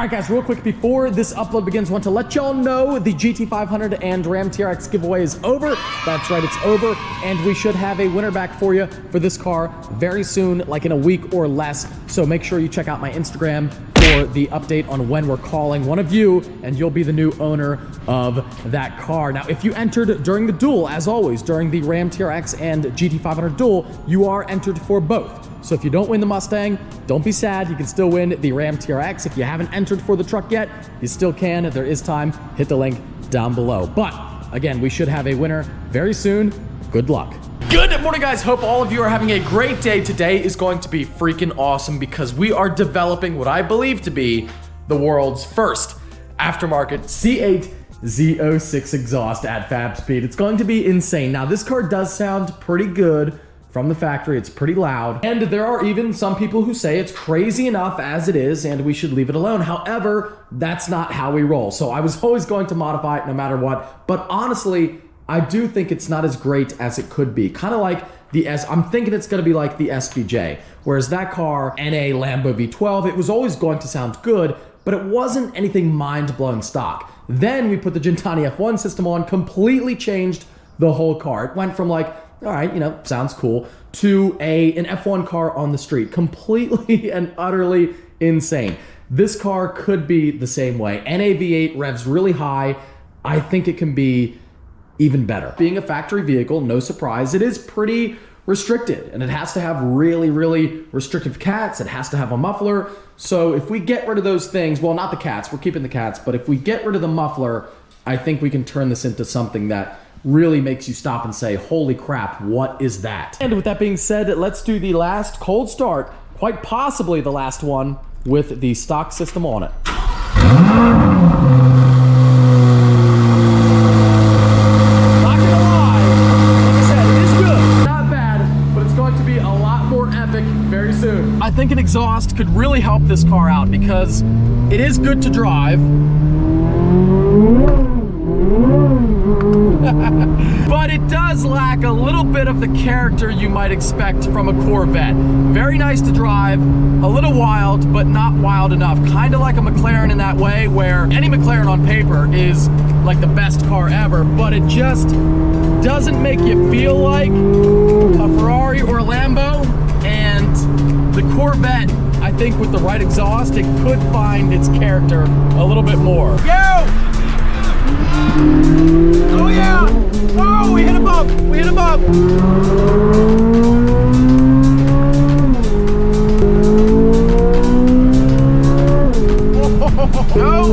Alright guys, real quick before this upload begins, I want to let y'all know the GT500 and Ram TRX giveaway is over. That's right, it's over, and we should have a winner back for you for this car very soon, like in a week or less. So make sure you check out my Instagram for the update on when we're calling one of you, and you'll be the new owner of that car. Now, if you entered during the duel, as always, during the Ram TRX and GT500 duel, you are entered for both. So if you don't win the Mustang, don't be sad. You can still win the Ram TRX. If you haven't entered for the truck yet, you still can. There is time. Hit the link down below. But again, we should have a winner very soon. Good luck. Good morning, guys. Hope all of you are having a great day. Today is going to be freaking awesome because we are developing what I believe to be the world's first aftermarket C8 Z06 exhaust at fab speed. It's going to be insane. Now, this car does sound pretty good from the factory. It's pretty loud, and there are even some people who say it's crazy enough as it is and we should leave it alone. However, that's not how we roll. So I was always going to modify it no matter what, but honestly, I do think it's not as great as it could be. Kind of like the I'm thinking it's going to be like the SVJ, whereas that car, NA Lambo V12, it was always going to sound good, but it wasn't anything mind-blowing stock. Then we put the Gentani F1 system on, completely changed the whole car. It went from like, all right, you know, sounds cool, to an F1 car on the street. Completely and utterly insane. This car could be the same way. NA V8 revs really high. I think it can be even better. Being a factory vehicle, no surprise, it is pretty restricted, and it has to have really, really restrictive cats. It has to have a muffler. So if we get rid of those things, well, not the cats, we're keeping the cats, but if we get rid of the muffler, I think we can turn this into something that really makes you stop and say, holy crap, what is that? And with that being said, let's do the last cold start, quite possibly the last one, with the stock system on it. Not gonna lie, like I said, it is good. Not bad, but it's going to be a lot more epic very soon. I think an exhaust could really help this car out because it is good to drive. But it does lack a little bit of the character you might expect from a Corvette. Very nice to drive, a little wild, but not wild enough. Kind of like a McLaren in that way, where any McLaren on paper is like the best car ever, but it just doesn't make you feel like a Ferrari or a Lambo. And the Corvette, I think with the right exhaust, it could find its character a little bit more. Yo! Oh yeah! Oh, we hit a bump! We hit a bump! Oh!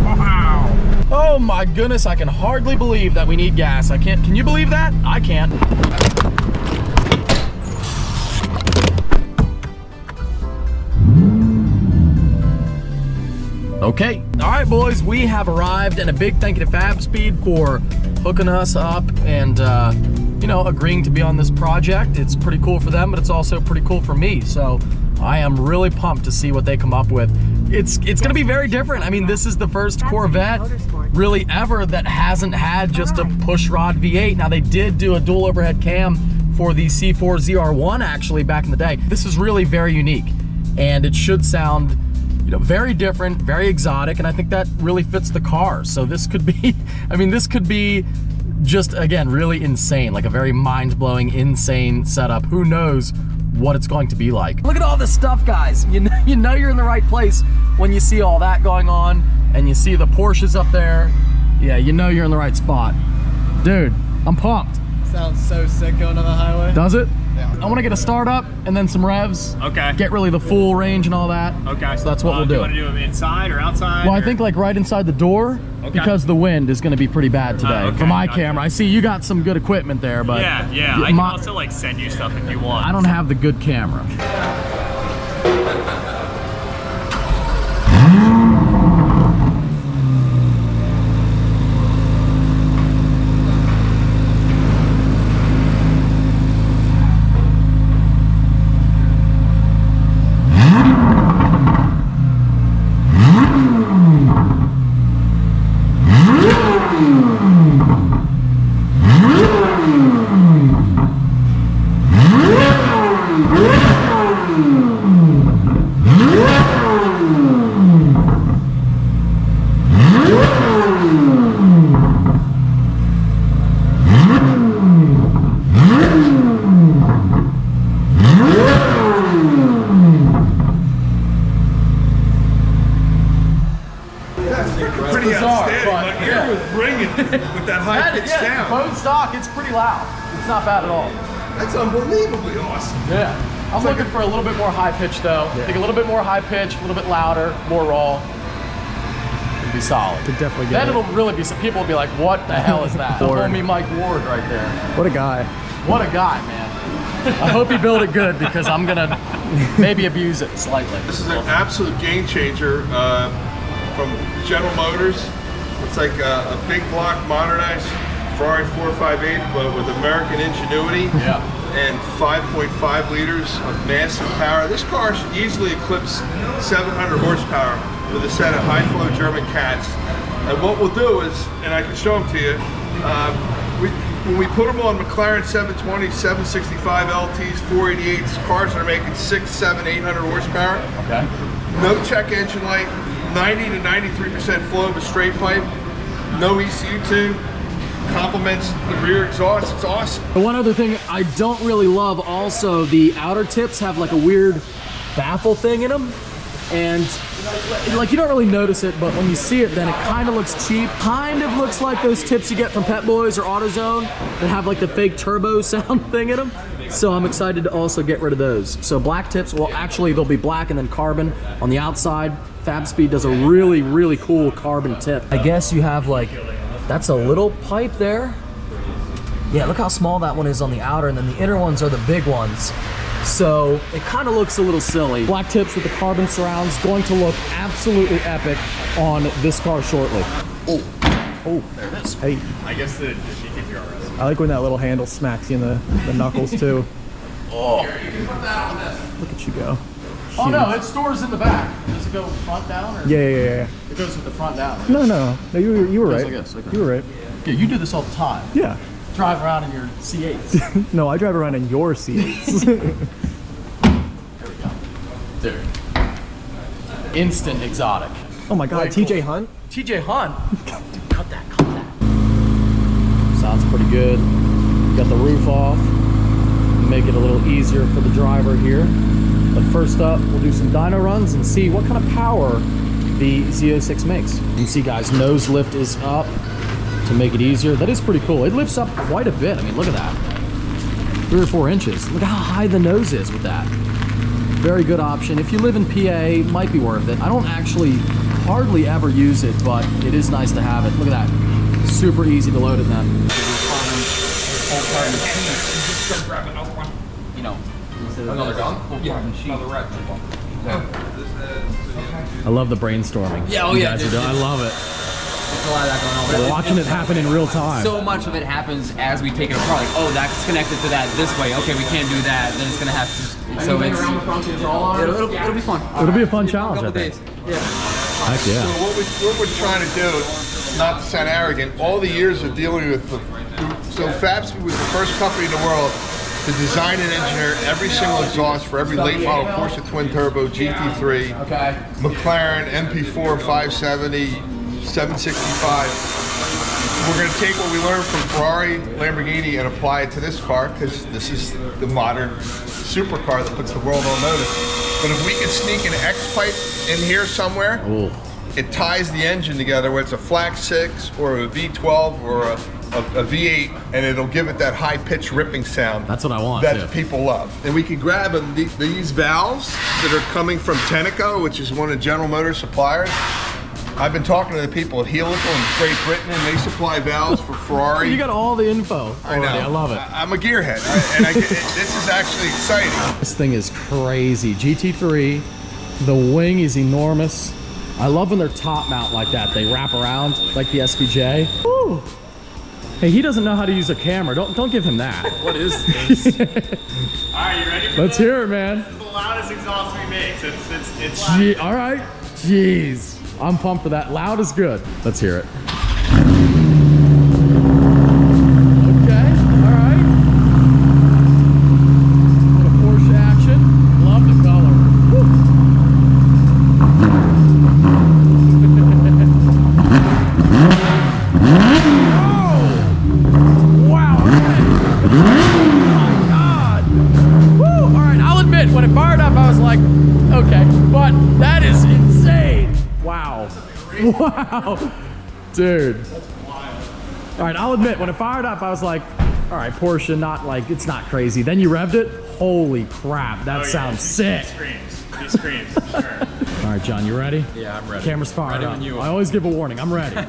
Wow! Oh my goodness, I can hardly believe that we need gas. I can't. Can you believe that? I can't. Okay, all right, boys, we have arrived, and a big thank you to FabSpeed for hooking us up and, you know, agreeing to be on this project. It's pretty cool for them, but it's also pretty cool for me. So I am really pumped to see what they come up with. It's going to be very different. I mean, this is the first Corvette really ever that hasn't had just a pushrod V8. Now, they did do a dual overhead cam for the C8 ZR2 actually back in the day. This is really very unique, and it should sound, you know, very different, very exotic, and I think that really fits the car. So this could be, I mean, this could be just, again, really insane, like a very mind-blowing, insane setup. Who knows what it's going to be like. Look at all this stuff, guys. You know you're in the right place when you see all that going on, and you see the Porsches up there. Yeah, you know you're in the right spot. Dude, I'm pumped. Sounds so sick going on the highway. Does it? Yeah. I want to get a start up and then some revs. Okay. Get really the full range and all that. Okay. So that's what we'll do. Do you want to do them inside or outside? Well, I think like right inside the door, because the wind is going to be pretty bad today for my camera. I see you got some good equipment there, but yeah. I can also like send you stuff if you want. I don't have the good camera. high-pitched sound. Bone stock, it's pretty loud. It's not bad at all. That's unbelievably awesome. Yeah. I'm looking for a little bit more high pitch though. I think a little bit more high pitch, a little bit louder, more raw. It'd be solid. Could definitely get Then it. it'll really be, some people will be like, what the hell is that? The homie Mike Ward right there. What a guy. What a guy, man. I hope he built it good because I'm gonna maybe abuse it slightly. This is an absolute game changer from General Motors. It's like a big block modernized Ferrari 458, but with American ingenuity. Yeah. And 5.5 liters of massive power. This car should easily eclipse 700 horsepower with a set of high-flow German cats. And what we'll do is, and I can show them to you, when we put them on McLaren 720, 765 LTs, 488s, cars that are making 600, 700, 800 horsepower. Okay. No check engine light, 90 to 93% flow of a straight pipe, no ECU tube. Complements the rear exhaust. It's awesome. The one other thing I don't really love also, the outer tips have like a weird baffle thing in them. And like you don't really notice it, but when you see it, then it kind of looks cheap. Kind of looks like those tips you get from Pet Boys or AutoZone that have like the fake turbo sound thing in them. So I'm excited to also get rid of those. So black tips, well actually they'll be black and then carbon on the outside. FabSpeed does a really, really cool carbon tip. I guess you have like, that's a little pipe there. Yeah, look how small that one is on the outer, and then the inner ones are the big ones. So it kind of looks a little silly. Black tips with the carbon surrounds, going to look absolutely epic on this car shortly. Oh, There it is. hey. I guess the GTPRS. I like when that little handle smacks you in the knuckles too. Oh. Look at you go. Oh no, it stores in the back. Does it go front down? Or? Yeah. It goes with the front down. Right? No, you were Goes right. like this, okay. You were right. Yeah, you do this all the time. Yeah. Drive around in your C8s. No, I drive around in your C8s. There we go. Dude. Instant exotic. Oh my God, Way TJ cool. Hunt. TJ Hunt. Dude, cut that. Sounds pretty good. Got the roof off. Make it a little easier for the driver here. But first up, we'll do some dyno runs and see what kind of power the Z06 makes. You can see, guys, nose lift is up to make it easier. That is pretty cool. It lifts up quite a bit. I mean, look at that. 3 or 4 inches. Look how high the nose is with that. Very good option. If you live in PA, might be worth it. I don't actually hardly ever use it, but it is nice to have it. Look at that. Super easy to load it then. You know, Another gun? Yeah, another red. I love the brainstorming. Yeah, oh you yeah, guys are doing. I love it. There's a lot of that going on. But Watching it happen in real time. so much of it happens as we take it apart. Like, oh, that's connected to that this way. Okay, we can't do that. Then it's gonna have to. So it's it'll be fun. It'll be a fun challenge, I Couple think. days. Yeah. Heck So yeah. what we're trying to do, not to sound arrogant, all the years of dealing with so FabSpeed was the first company in the world to design and engineer every single exhaust for every late model Porsche twin turbo, GT3, Okay. McLaren, MP4, 570, 765. We're going to take what we learned from Ferrari, Lamborghini, and apply it to this car because this is the modern supercar that puts the world on notice. But if we could sneak an X pipe in here somewhere, Ooh. it ties the engine together, whether it's a flat 6 or a V12 or a V8, and it'll give it that high-pitched ripping sound. That's what I want, that too. people love. And we can grab them, these valves that are coming from Tenneco, which is one of General Motors suppliers. I've been talking to the people at Helical in Great Britain, and they supply valves for Ferrari. You got all the info already. I love it. I'm a gearhead, this is actually exciting. This thing is crazy. GT3, the wing is enormous. I love when they're top mount like that. They wrap around like the SVJ. Woo. Hey, he doesn't know how to use a camera. Don't give him that. What is this? Alright, you ready for Let's this? hear it, man. It's the loudest exhaust we make. It's Gee, all right. Jeez. I'm pumped for that. Loud is good. Let's hear it. Okay. All right. Little Porsche action. Love the color. Woo. Oh! Wow. Oh my God. Woo. All right. I'll admit, when it fired up, I was like, okay, but that is insane. Wow. Wow. Dude. All right, I'll admit, when it fired up, I was like, all right, Porsche, not like, it's not crazy. Then you revved it. Holy crap, that sounds sick. He screams, for sure. All right, John, you ready? Yeah, I'm ready. Camera's fired Ready up. when you are. I always give a warning. I'm ready. John,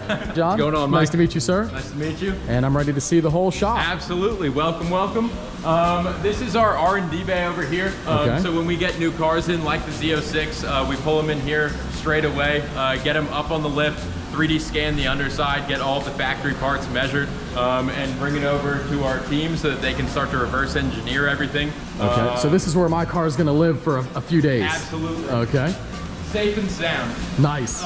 What's going on, Mike? nice to meet you, sir. Nice to meet you. And I'm ready to see the whole shop. Absolutely. Welcome, welcome. This is our R&D bay over here. Okay. So when we get new cars in, like the Z06, we pull them in here straight away, get them up on the lift, 3D scan the underside, get all of the factory parts measured, and bring it over to our team so that they can start to reverse engineer everything. Okay, so this is where my car is going to live for a few days. Absolutely. Okay, Safe and sound. nice.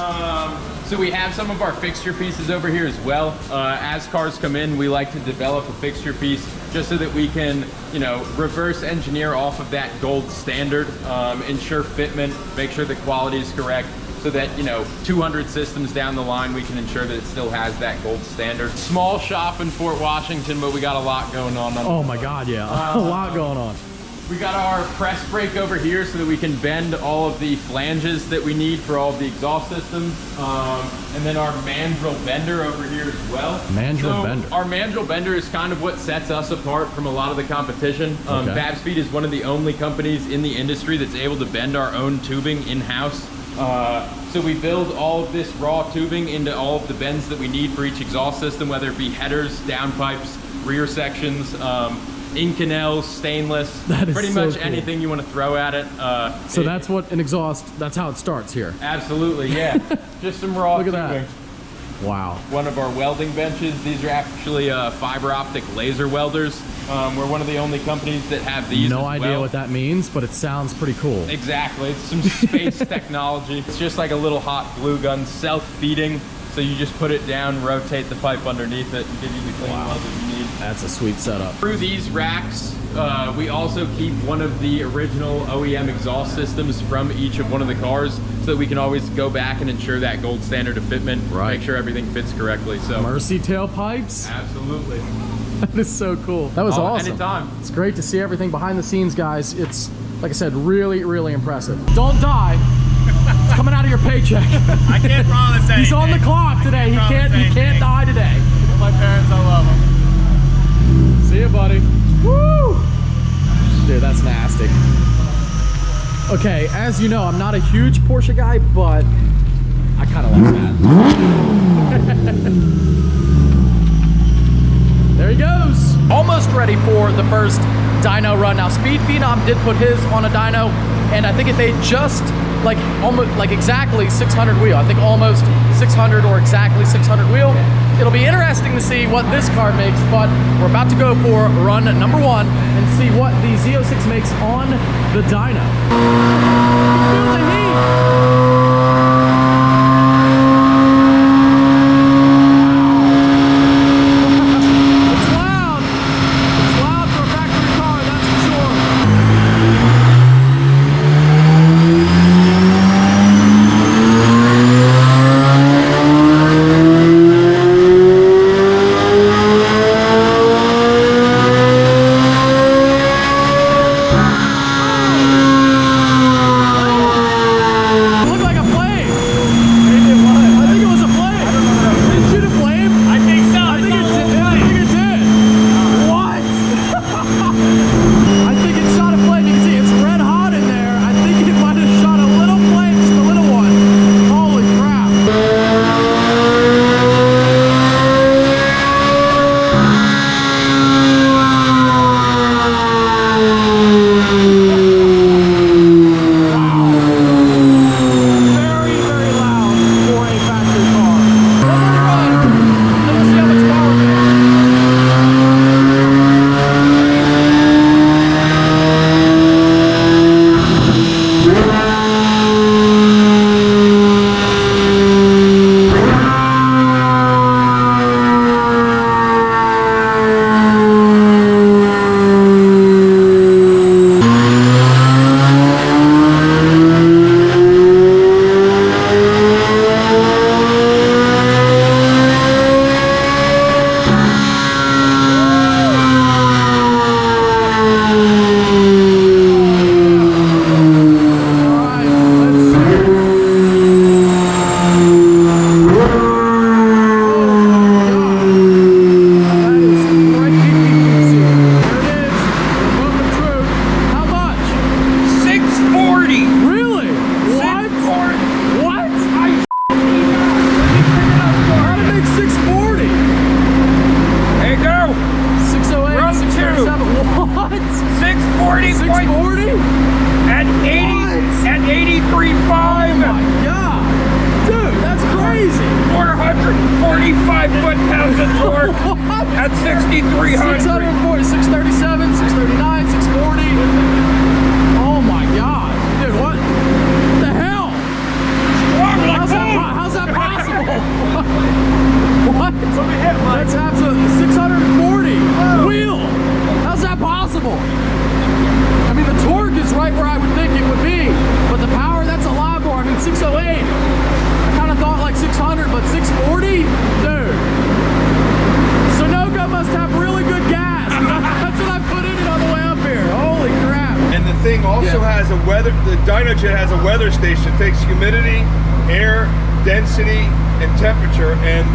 So we have some of our fixture pieces over here as well. As cars come in, we like to develop a fixture piece just so that we can, you know, reverse engineer off of that gold standard, ensure fitment, make sure the quality is correct, so that, you know, 200 systems down the line, we can ensure that it still has that gold standard. Small shop in Fort Washington, but we got a lot going on. Oh my God, yeah, a lot going on. We got our press brake over here so that we can bend all of the flanges that we need for all of the exhaust systems. And then our mandrel bender over here as well. Mandrel bender. Our mandrel bender is kind of what sets us apart from a lot of the competition. Okay. Fabspeed is one of the only companies in the industry that's able to bend our own tubing in-house. So we build all of this raw tubing into all of the bends that we need for each exhaust system, whether it be headers, downpipes, rear sections, Inconels, stainless, That is pretty so much cool. anything you want to throw at it. So that's what an exhaust, that's how it starts here. Absolutely, yeah. Just some raw Look at tubing. that. Wow. One of our welding benches. These are actually fiber optic laser welders. We're one of the only companies that have these. No as idea well. what that means, but it sounds pretty cool. Exactly. It's some space technology. It's just like a little hot glue gun, self-feeding. So you just put it down, rotate the pipe underneath it, and give you the clean weld that you need. That's a sweet setup. Through these racks, we also keep one of the original OEM exhaust systems from each of one of the cars so that we can always go back and ensure that gold standard of fitment, Right. make sure everything fits correctly. So Mercy tailpipes? absolutely. That is so cool. That was Oh, awesome. anytime. It's great to see everything behind the scenes, guys. It's, like I said, really, really impressive. Don't die. It's coming out of your paycheck. I can't promise anything. He's on the clock today. He Promise can't anything. die today. My parents, I love them. See ya, buddy. Woo! Dude, that's nasty. Okay, as you know, I'm not a huge Porsche guy, but I kind of like that. There he goes. Almost ready for the first dyno run. Now, Speed Phenom did put his on a dyno, and I think it made just like almost like exactly 600 wheel. I think almost 600 or exactly 600 wheel. It'll be interesting to see what this car makes, but we're about to go for run number 1 and see what the Z06 makes on the dyno. Feel the heat. It's loud. It's loud for a factory car, that's for sure. foot-pounds of torque at 6,300. 640, 637, 639, 640. Oh my God. Dude, what the hell? How's that possible? What? That's absolutely 640 wheel. How's that possible? I mean, the torque is right where I would think it would be, but the power, that's a lot more. I mean, 608. I kind of thought like 600, but 640? Dude. Sunoco must have really good gas. That's what I put in it on the way up here. Holy crap. And the thing also has a weather, the Dyno Jet has a weather station. It takes humidity, air, density, and temperature, and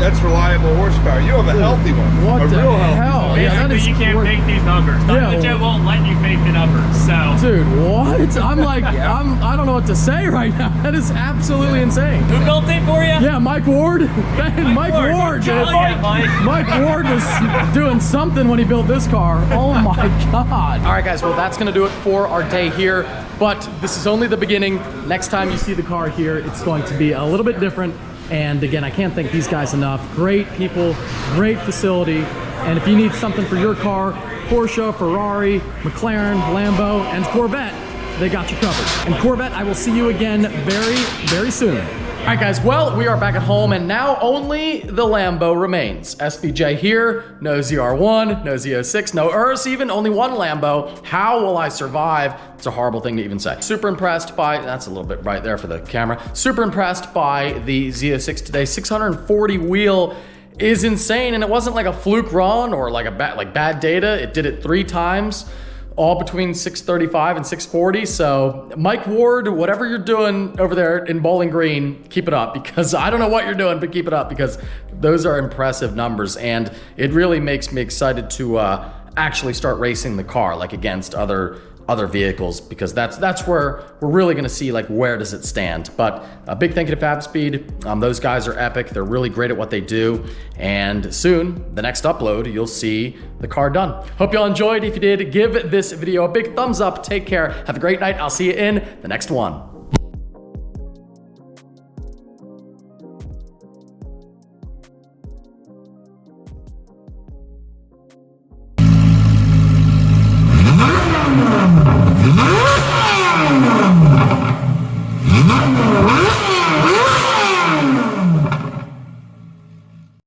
that's reliable horsepower. You have a healthy one. What a the real healthy hell? one. Yeah, that Basically, is you can't cra- fake these numbers. Yeah. Dyno Jet won't let you fake the numbers. So, Dude, what? I'm like, I don't know what to say right now. That is absolutely insane. who built it for you? Yeah, Mike Ward. Mike Ward, dude. Hell yeah, Mike. Mike Ward was doing something when he built this car. Oh my God. All right, guys, well, that's gonna do it for our day here, but this is only the beginning. Next time you see the car here, it's going to be a little bit different. And again, I can't thank these guys enough. Great people, great facility. And if you need something for your car, Porsche, Ferrari, McLaren, Lambo, and Corvette, they got you covered. And Corvette, I will see you again very, very soon. All right, guys, well, we are back at home, and now only the Lambo remains. SVJ here, no ZR1, no Z06, no Urus even, only one Lambo. How will I survive? It's a horrible thing to even say. Super impressed by, that's a little bit right there for the camera. Super impressed by the Z06 today. 640 wheel is insane, and it wasn't like a fluke run or like bad data. It did it 3 times. All between 635 and 640. So Mike Ward, whatever you're doing over there in Bowling Green, keep it up, because I don't know what you're doing, but keep it up, because those are impressive numbers. And it really makes me excited to actually start racing the car, like against other vehicles, because that's where we're really gonna see like where does it stand. But a big thank you to FabSpeed. Those guys are epic. They're really great at what they do. And soon, the next upload, you'll see the car done. Hope y'all enjoyed. If you did, give this video a big thumbs up. Take care. Have a great night. I'll see you in the next one.